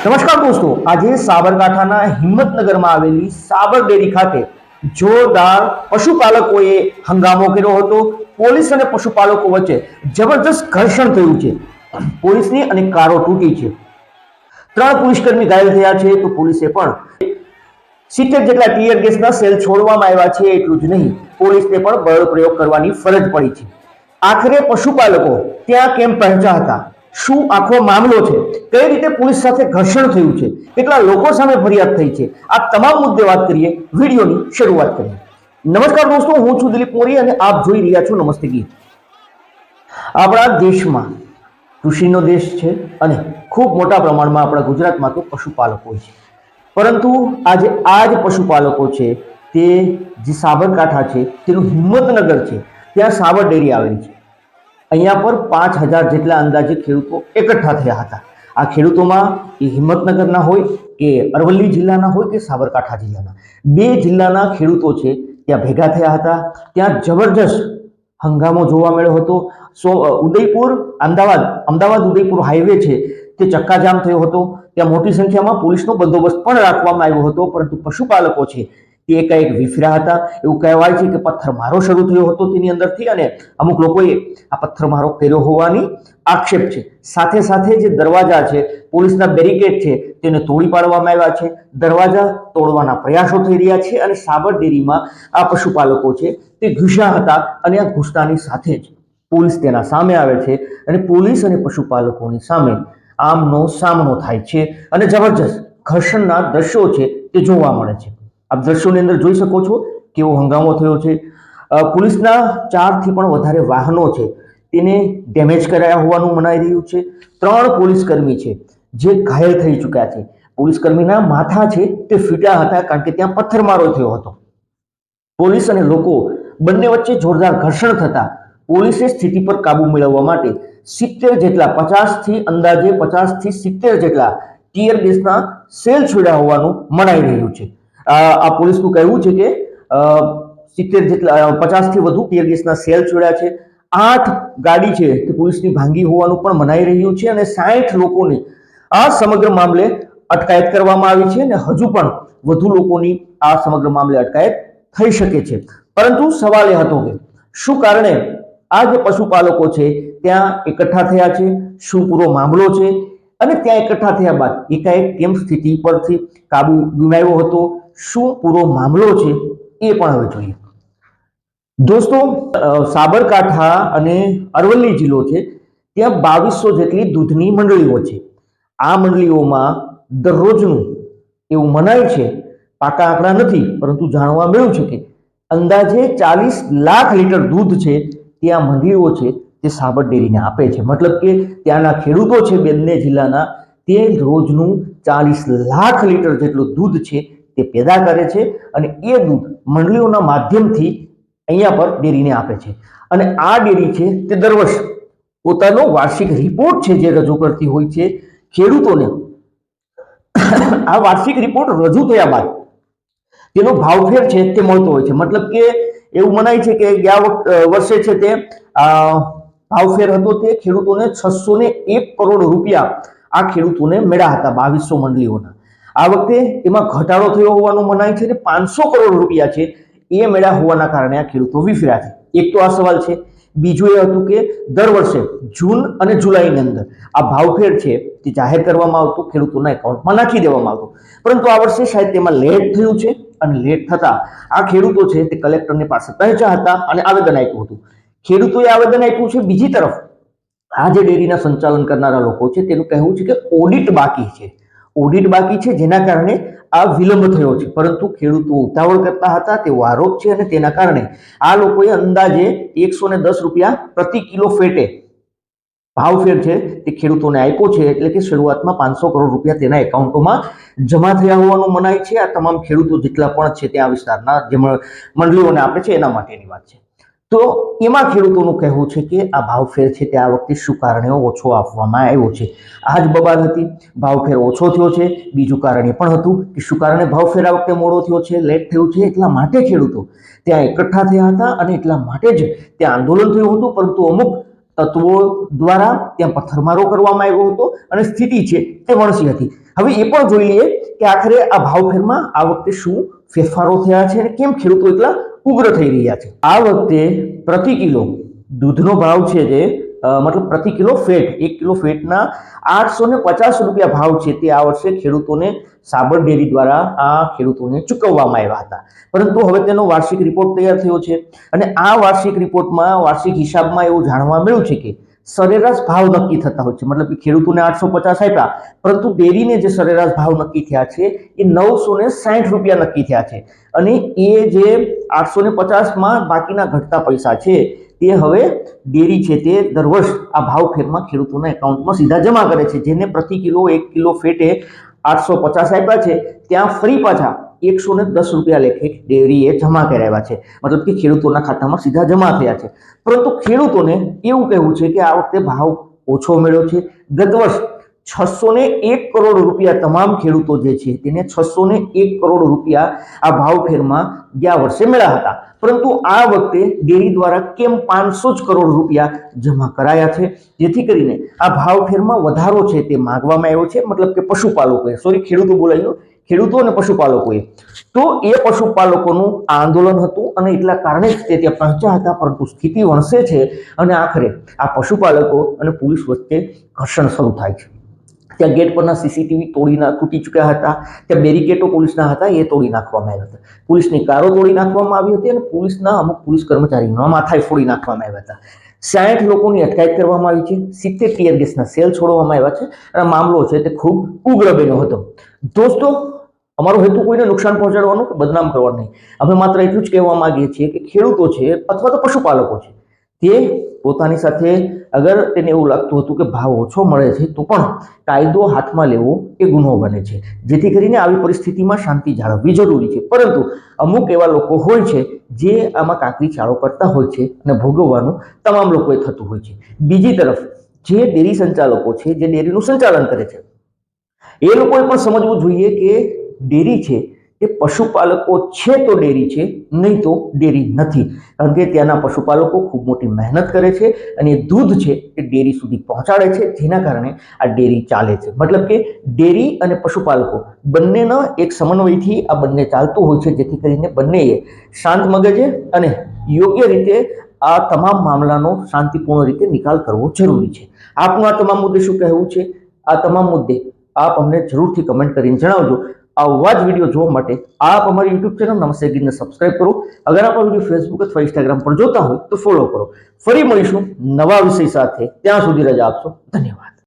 નમસ્કાર દોસ્તો, આજે સાબરકાંઠાના હિંમતનગરમાં આવેલી સાબર ડેરી ખાતે જોરદાર પશુપાલકોએ હંગામો કર્યો હતો। પોલીસ અને પશુપાલકો વચ્ચે જબરદસ્ત ઘર્ષણ થયું છે। પોલીસની અનેક કારો તૂટી છે। 3 પોલીસકર્મી ઘાયલ થયા છે તો પોલીસે પણ 70 જેટલા ટીયર ગેસના સેલ છોડવામાં આવ્યા છે। એટલું જ નહીં, પોલીસને પણ બળ પ્રયોગ કરવાની ફરજ પડી છે। આખરે પશુપાલકો ત્યાં કેમ પહોંચ્યા હતા, શું આખો મામલો છે, કઈ રીતે પોલીસ સાથે ઘર્ષણ થયું છે, કેટલા લોકો સામે ફરિયાદ થઈ છે, આ તમામ મુદ્દે વાત કરીએ। વિડીયોની શરૂઆત કરીએ। નમસ્કાર દોસ્તો, હું છું દિલીપ મોરી અને આપ જોઈ રહ્યા છો નમસ્તે ગીત। આપણા દેશમાં કૃષિનો દેશ છે અને ખૂબ મોટા પ્રમાણમાં આપણા ગુજરાતમાં તો પશુપાલકો છે, પરંતુ આજે આ જ પશુપાલકો છે તે જે સાબરકાંઠા છે તેનું હિંમતનગર છે, ત્યાં સાબર ડેરી આવેલી છે। અહીંયા પર 5000 જેટલા અંદાજે ખેડૂતો એકઠા થયા હતા। આ ખેડૂતોમાં એ હિંમતનગરના હોય કે અરવલ્લી જિલ્લાના હોય કે સાબરકાંઠા જિલ્લાના, 2 જિલ્લાના ખેડૂતો છે ત્યાં ભેગા થયા હતા। ત્યાં જબરજસ્ત હંગામો જોવા મળ્યો હતો। ઉદયપુર અમદાવાદ ઉદયપુર હાઈવે છે તે ચક્કાજામ થયો હતો। ત્યાં મોટી સંખ્યામાં પોલીસનો બંદોબસ્ત પણ રાખવામાં આવ્યો હતો, પરંતુ પશુપાલકો છે તે એકાએક વિફર્યા હતા। એવું કહેવાય છે કે પથ્થરમારો શરૂ થયો હતો તેની અંદરથી અને અમુક લોકોએ આ પથ્થરમારો કર્યો હોવાની આક્ષેપ છે। સાથે સાથે જે દરવાજા છે, પોલીસના બેરિકેડ છે તેને તોડી પાડવામાં આવ્યા છે। દરવાજા તોડવાના પ્રયાસો થઈ રહ્યા છે અને સાબર ડેરીમાં આ પશુપાલકો છે તે ઘૂસ્યા હતા અને આ ઘૂસતાની સાથે જ પોલીસ તેના સામે આવે છે અને પોલીસ અને પશુપાલકોની સામે આમનો સામનો થાય છે અને જબરજસ્ત ઘર્ષણના દ્રશ્યો છે તે જોવા મળે છે। આપ દ્રશ્યોની અંદર જોઈ શકો છો કેવો હંગામો થયો છે। પોલીસના 4 થી પણ વધારે વાહનો છે તેને ડેમેજ કરાયા હોવાનું મનાઈ રહ્યું છે। 3 પોલીસકર્મી છે જે ઘાયલ થઈ ચૂક્યા છે। પોલીસકર્મીના માથા છે તે ફૂટ્યા હતા કારણ કે ત્યાં પથ્થરમારો થયો હતો। પોલીસ અને લોકો બંને વચ્ચે જોરદાર ઘર્ષણ થતા પોલીસે સ્થિતિ પર કાબુ મેળવવા માટે 70 જેટલા 50 થી 70 જેટલા ટીયર ગેસના સેલ છોડ્યા હોવાનું મનાઈ રહ્યું છે। આ પોલીસનું કહેવું છે કે 70 જેટલા 50 થી વધુ ટીયર ગેસના સેલ છોડ્યા છે। 8 ગાડી છે તે પોલીસની ભાંગી હોવાનું પણ મનાઈ રહ્યું છે અને 60 લોકોની આ સમગ્ર મામલે અટકાયત કરવામાં આવી છે અને હજુ પણ વધુ લોકોની આ સમગ્ર મામલે અટકાયત થઈ શકે છે। પરંતુ સવાલ એ હતો કે શું કારણે આ જે પશુપાલકો છે ત્યાં એકઠા થયા છે, શું પૂરો મામલો છે અને ત્યાં એકઠા થયા બાદ એકાએક કેમ સ્થિતિ પરથી કાબુ ગુમાવ્યો હતો, શું પૂરો મામલો છે એ પણ હવે જોઈએ। દોસ્તો, સાબરકાંઠા અને અરવલ્લી જિલ્લો છે ત્યાં 2200 જેટલી દૂધની મંડળીઓ છે। આ મંડળીઓમાં દરરોજનું એવું મનાય છે, પાકા આંકડા નથી પરંતુ જાણવા મળ્યું છે કે અંદાજે 40 લાખ લીટર દૂધ છે ત્યાં મંડળીઓ છે તે સાબર ડેરીને આપે છે। મતલબ કે ત્યાંના ખેડૂતો છે બંને જિલ્લાના તે રોજનું 40 લાખ લીટર જેટલું દૂધ છે તે પેદા કરે છે અને એ દૂધ મંડળીઓના માધ્યમથી અહીંયા પર ડેરીને આપે છે અને આ ડેરી છે તે દર વર્ષે પોતાનો વાર્ષિક રિપોર્ટ છે જે રજૂ કરતી હોય છે ખેડૂતોને। આ વાર્ષિક રિપોર્ટ રજૂ થયા બાદ તેનો ભાવફેર છે તે મળતો હોય છે। મતલબ કે એવું મનાય છે કે ગયા વર્ષે છે તે ભાવફેર હતો તે ખેડૂતોને 601 કરોડ રૂપિયા આ ખેડૂતોને મળ્યા હતા 2200 મંડળીઓના। આ વખતે એમાં ઘટાડો થયો હોવાનું મનાય છે અને 500 કરોડ રૂપિયા છે એ મળ્યા હોવાના કારણે આ ખેડૂતો વિફર્યા છે। એક તો આ સવાલ છે। બીજું એ હતું કે દર વર્ષે જૂન અને જુલાઈની અંદર આ ભાવફેર છે તે જાહેર કરવામાં આવતો, ખેડૂતોના એકાઉન્ટમાં નાખી દેવામાં આવતો, પરંતુ આ વર્ષે શાયદ તેમાં લેટ થયું છે અને લેટ થતા આ ખેડૂતો છે તે કલેક્ટરની પાસે પહોંચ્યા હતા અને આવેદન આપ્યું હતું। ખેડૂતોએ આવેદન આપ્યું છે। બીજી તરફ આ જે ડેરીના સંચાલન કરનારા લોકો છે તેનું કહેવું છે કે ઓડિટ બાકી છે જેના કારણે આ વિલંબ થયો છે, પરંતુ ખેડૂતો ઉતાવળ કરતા હતા તેવો આરોપ છે અને તેના કારણે આ લોકોએ અંદાજે 110 રૂપિયા પ્રતિ કિલો ફેટે ભાવફેર છે તે ખેડૂતોને આપ્યો છે। એટલે કે શરૂઆતમાં 500 કરોડ રૂપિયા તેના એકાઉન્ટોમાં જમા થયા હોવાનું મનાય છે। આ તમામ ખેડૂતો જેટલા પણ છે ત્યાં વિસ્તારના જે મંડળીઓને આપે છે એના માટેની વાત છે। તો એમાં ખેડૂતોનું કહેવું છે કે આ ભાવફેર છે તે આ વખતે શું કારણે ઓછો આપવામાં આવ્યો છે। આ જ બબાલ હતી, ભાવફેર ઓછો થયો છે। બીજું કારણ એ પણ હતું કે શું કારણે ભાવફેર આ વખતે મોડો થયો છે, લેટ થયું છે, એટલા માટે ખેડૂતો ત્યાં એકઠા થયા હતા અને એટલા માટે જ ત્યાં આંદોલન થયું હતું, પરંતુ અમુક તત્વો દ્વારા ત્યાં પથ્થરમારો કરવામાં આવ્યો હતો અને સ્થિતિ છે તે વણસી હતી। હવે એ પણ જોઈ લઈએ કે આખરે આ ભાવફેરમાં આ વખતે શું ફેરફારો થયા છે અને કેમ ખેડૂતો એટલા ઉગ્ર થઈ રહ્યા છે। આ વખતે પ્રતિ કિલો દૂધનો ભાવ છે જે મતલબ પ્રતિ કિલો ફેટ 1 કિલો ફેટના 850 રૂપિયા ભાવ છે તે આ વર્ષે ખેડૂતોને સાબર ડેરી દ્વારા આ ખેડૂતોને ચૂકવવામાં આવ્યા હતા। પરંતુ હવે તેનો વાર્ષિક રિપોર્ટ તૈયાર થયો છે અને આ વાર્ષિક રિપોર્ટમાં વાર્ષિક હિસાબમાં એવું જાણવા મળ્યું છે કે સરેરાશ ભાવ નક્કી થતા હોય છે, મતલબ કે ખેડૂતોને 850 આપ્યા પરંતુ ડેરીને જે સરેરાશ ભાવ નક્કી થયા છે એ 960 રૂપિયા નક્કી થયા છે અને એ જે 850માં બાકીના ઘટતા પૈસા છે તે હવે ડેરી છે તે દર વર્ષ આ ભાવફેરમાં ખેડૂતોના એકાઉન્ટમાં સીધા જમા કરે છે, જેને પ્રતિ કિલો 1 કિલો ફેટે 850 આપ્યા છે ત્યાં ફરી પાછા 110 રૂપિયા લેખે ડેરીએ જમા કરાવ્યા છે, મતલબ કે ખેડૂતોના ખાતામાં સીધા જમા થયા છે। પરંતુ ખેડૂતોને એવું કહેવું છે કે આ વખતે ભાવ ઓછો મળ્યો છે। ગત વર્ષ 601 કરોડ રૂપિયા તમામ ખેડૂતો જે છે તેને 601 કરોડ રૂપિયા આ ભાવફેરમાં ગયા વર્ષે મળ્યા હતા, પરંતુ આ વખતે ડેરી દ્વારા કેમ 500 જ કરોડ રૂપિયા જમા કરાયા છે, જેથી કરીને આ ભાવફેરમાં વધારો છે તે માંગવામાં આવ્યો છે, મતલબ કે પશુપાલકોએ ખેડૂતો બોલાયું ખેડૂતો અને પશુપાલકોએ, તો એ પશુપાલકોનું આંદોલન હતું અને એટલા કારણે જ તે ત્યાં પહોંચ્યા હતા, પરંતુ સ્થિતિ વણસે છે અને આખરે આ પશુપાલકો અને પોલીસ વચ્ચે ઘર્ષણ શરૂ થાય છે। ત્યાં ગેટ પરના સીસીટીવી તૂટી ચૂક્યા હતા, ત્યાં બેરિકેડો પોલીસના હતા એ તોડી નાખવામાં આવ્યા હતા, પોલીસની કારો તોડી નાખવામાં આવી હતી અને પોલીસના અમુક પોલીસ કર્મચારીઓના માથાએ ફોડી નાખવામાં આવ્યા હતા। 60 લોકોની અટકાયત કરવામાં આવી છે, 70 ટીયર ગેસના સેલ છોડવામાં આવ્યા છે અને મામલો છે તે ખૂબ ઉગ્ર બન્યો હતો। દોસ્તો, અમારો હેતુ કોઈને નુકસાન પહોંચાડવાનો કે બદનામ કરવાનો નહીં, અમે માત્ર એટલું જ કહેવા માંગીએ છીએ કે ખેડૂતો છે અથવા તો પશુપાલકો છે તે પોતાની સાથે અગર તેને એવું લાગતું હતું કે ભાવ ઓછો મળે છે તો પણ કાયદો હાથમાં લેવો એ ગુનો બને છે, જેથી કરીને આવી પરિસ્થિતિમાં શાંતિ જાળવવી જરૂરી છે। પરંતુ અમુક એવા લોકો હોય છે જે આમાં કાકરી ચાળો કરતા હોય છે અને ભોગવવાનું તમામ લોકોએ થતું હોય છે। બીજી તરફ જે ડેરી સંચાલકો છે, જે ડેરીનું સંચાલન કરે છે, એ લોકોએ પણ સમજવું જોઈએ કે ડેરી છે એ પશુપાલકો છે તો ડેરી છે, નહીં તો ડેરી નથી, કારણ કે ત્યાંના પશુપાલકો ખૂબ મોટી મહેનત કરે છે અને એ દૂધ છે એ ડેરી સુધી પહોંચાડે છે, જેના કારણે આ ડેરી ચાલે છે। મતલબ કે ડેરી અને પશુપાલકો બંનેના એક સમન્વયથી આ બંને ચાલતું હોય છે, જેથી કરીને બંનેએ શાંત મગજે અને યોગ્ય રીતે આ તમામ મામલાનો શાંતિપૂર્ણ રીતે નિકાલ કરવો જરૂરી છે। આપનું આ તમામ મુદ્દે શું કહેવું છે? આ તમામ મુદ્દે આપ અમને જરૂરથી કમેન્ટ કરીને જણાવજો। આવા જ વિડીયો જોવા માટે આપ અમારી યુટ્યુબ ચેનલ નમસ્તે ગીરને સબસ્ક્રાઇબ કરો। અગર આપ આ વિડીયો ફેસબુક અથવા ઇન્સ્ટાગ્રામ પર જોતા હોય તો ફોલો કરો। ફરી મળીશું નવા વિષય સાથે, ત્યાં સુધી રજા આપશો। ધન્યવાદ।